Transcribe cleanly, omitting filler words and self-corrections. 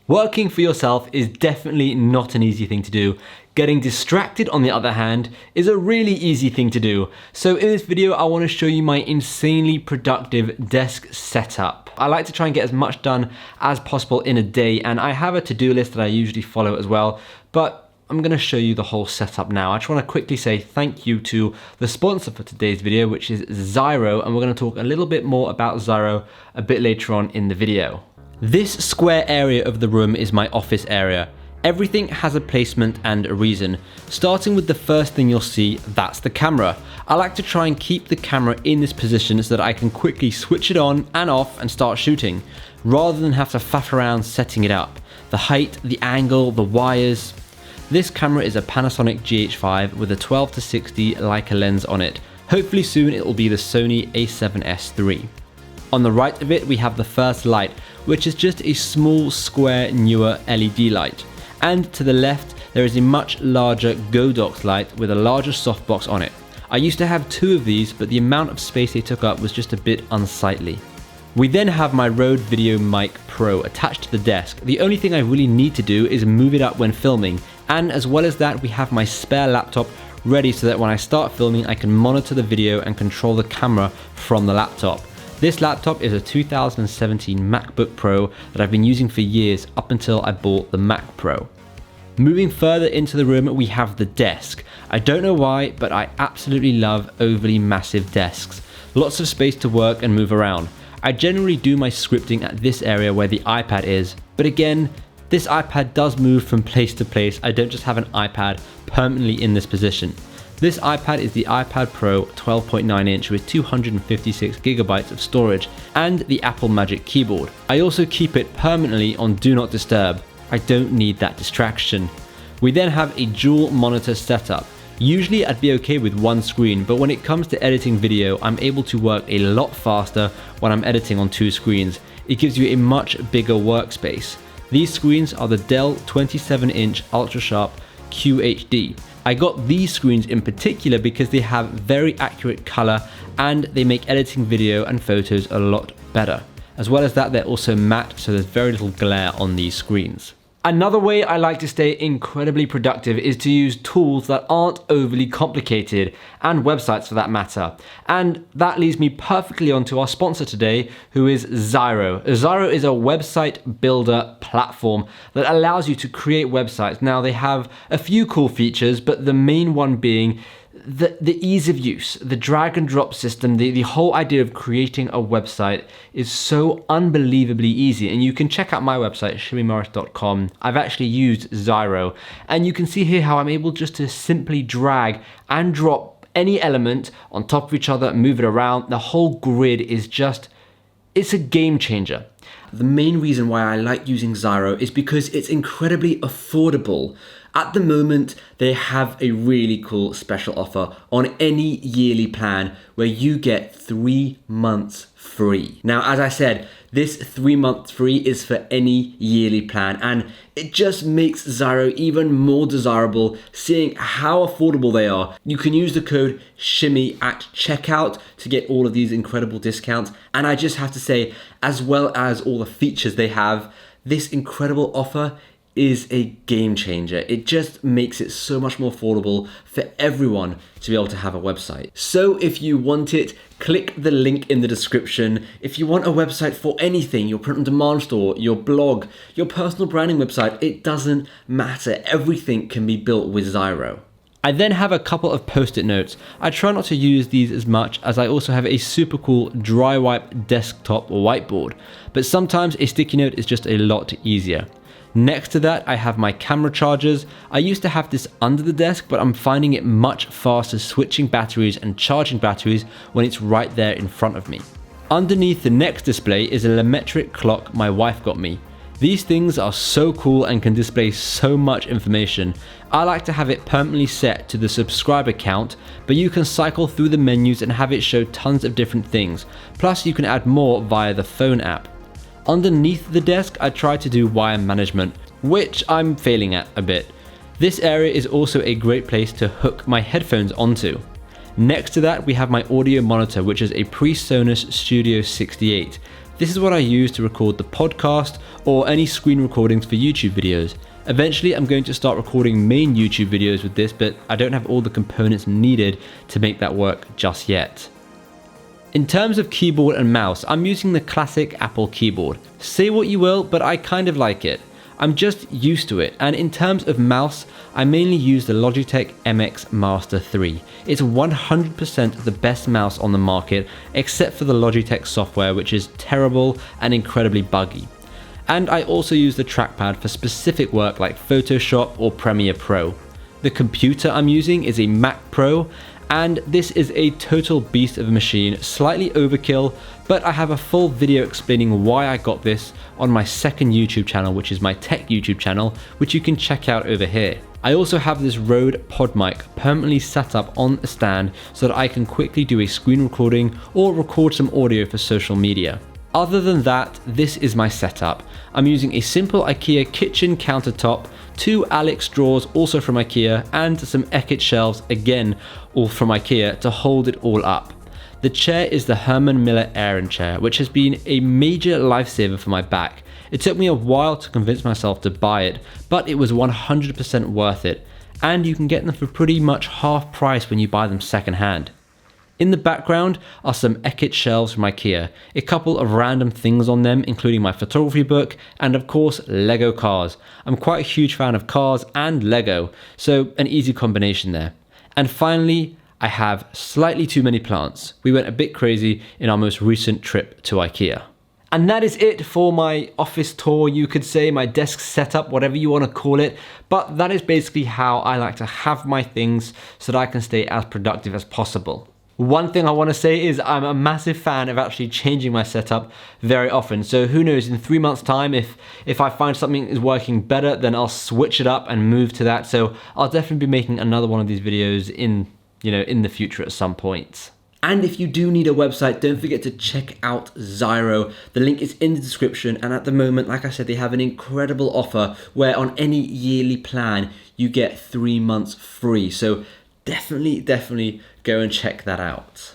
Working for yourself is definitely not an easy thing to do. Getting distracted, on the other hand, is a really easy thing to do. So in this video, I want to show you my insanely productive desk setup. I like to try and get as much done as possible in a day, and I have a to-do list that I usually follow as well, but I'm going to show you the whole setup now. I just want to quickly say thank you to the sponsor for today's video, which is Zyro, and we're going to talk a little bit more about Zyro a bit later on in the video. This square area of the room is my office area. Everything has a placement and a reason. Starting with the first thing you'll see, that's the camera. I like to try and keep the camera in this position so that I can quickly switch it on and off and start shooting, rather than have to faff around setting it up. The height, the angle, the wires. This camera is a Panasonic GH5 with a 12-60 Leica lens on it. Hopefully soon it will be the Sony a7S III. On the right of it, we have the first light, which is just a small, square, newer LED light. And to the left, there is a much larger Godox light with a larger softbox on it. I used to have two of these, but the amount of space they took up was just a bit unsightly. We then have my Rode Video Mic Pro attached to the desk. The only thing I really need to do is move it up when filming. And as well as that, we have my spare laptop ready so that when I start filming, I can monitor the video and control the camera from the laptop. This laptop is a 2017 MacBook Pro that I've been using for years up until I bought the Mac Pro. Moving further into the room, we have the desk. I don't know why, but I absolutely love overly massive desks. Lots of space to work and move around. I generally do my scripting at this area where the iPad is, but again, this iPad does move from place to place. I don't just have an iPad permanently in this position. This iPad is the iPad Pro 12.9 inch with 256 gigabytes of storage and the Apple Magic Keyboard. I also keep it permanently on Do Not Disturb. I don't need that distraction. We then have a dual monitor setup. Usually I'd be okay with one screen, but when it comes to editing video, I'm able to work a lot faster when I'm editing on two screens. It gives you a much bigger workspace. These screens are the Dell 27-inch Ultra Sharp QHD. I got these screens in particular because they have very accurate color and they make editing video and photos a lot better. As well as that, they're also matte, so there's very little glare on these screens. Another way I like to stay incredibly productive is to use tools that aren't overly complicated, and websites for that matter. And that leads me perfectly onto our sponsor today, who is Zyro. Zyro is a website builder platform that allows you to create websites. Now they have a few cool features, but the main one being the ease of use, the drag and drop system, the whole idea of creating a website is so unbelievably easy. And you can check out my website, shimmymorris.com. I've actually used Zyro, and you can see here how I'm able just to simply drag and drop any element on top of each other, move it around. The whole grid is just, it's a game changer. The main reason why I like using Zyro is because it's incredibly affordable. At the moment, they have a really cool special offer on any yearly plan where you get 3 months free. Now, as I said, this 3 months free is for any yearly plan, and it just makes Zyro even more desirable seeing how affordable they are. You can use the code SHIMMY at checkout to get all of these incredible discounts. And I just have to say, as well as all the features they have, this incredible offer is a game changer. It just makes it so much more affordable for everyone to be able to have a website. So if you want it, click the link in the description. If you want a website for anything, your print on demand store, your blog, your personal branding website, it doesn't matter. Everything can be built with Zyro. I then have a couple of post-it notes. I try not to use these as much as I also have a super cool dry wipe desktop whiteboard, but sometimes a sticky note is just a lot easier. Next to that, I have my camera chargers. I used to have this under the desk, but I'm finding it much faster switching batteries and charging batteries when it's right there in front of me. Underneath the next display is a Lemetric clock my wife got me. These things are so cool and can display so much information. I like to have it permanently set to the subscriber count, but you can cycle through the menus and have it show tons of different things. Plus you can add more via the phone app. Underneath the desk, I try to do wire management, which I'm failing at a bit. This area is also a great place to hook my headphones onto. Next to that, we have my audio monitor, which is a PreSonus Studio 68. This is what I use to record the podcast or any screen recordings for YouTube videos. Eventually, I'm going to start recording main YouTube videos with this, but I don't have all the components needed to make that work just yet. In terms of keyboard and mouse, I'm using the classic Apple keyboard. Say what you will, but I kind of like it. I'm just used to it, and in terms of mouse, I mainly use the Logitech MX Master 3. It's 100% the best mouse on the market, except for the Logitech software, which is terrible and incredibly buggy. And I also use the trackpad for specific work like Photoshop or Premiere Pro. The computer I'm using is a Mac Pro, and this is a total beast of a machine, slightly overkill, but I have a full video explaining why I got this on my second YouTube channel, which is my tech YouTube channel, which you can check out over here. I also have this Rode pod mic permanently set up on a stand so that I can quickly do a screen recording or record some audio for social media. Other than that, this is my setup. I'm using a simple IKEA kitchen countertop, 2 Alex drawers also from IKEA, and some Eckert shelves, again all from IKEA, to hold it all up. The chair is the Herman Miller Aeron chair, which has been a major lifesaver for my back. It took me a while to convince myself to buy it, but it was 100% worth it, and you can get them for pretty much half price when you buy them secondhand. In the background are some Eckert shelves from IKEA, a couple of random things on them, including my photography book, and of course, Lego cars. I'm quite a huge fan of cars and Lego, so an easy combination there. And finally, I have slightly too many plants. We went a bit crazy in our most recent trip to IKEA. And that is it for my office tour, you could say, my desk setup, whatever you want to call it. But that is basically how I like to have my things so that I can stay as productive as possible. One thing I want to say is I'm a massive fan of actually changing my setup very often. So who knows, in 3 months' time, if I find something is working better, then I'll switch it up and move to that. So I'll definitely be making another one of these videos in the future at some point. And if you do need a website, don't forget to check out Zyro. The link is in the description. And at the moment, like I said, they have an incredible offer where on any yearly plan, you get 3 months free. So definitely go and check that out.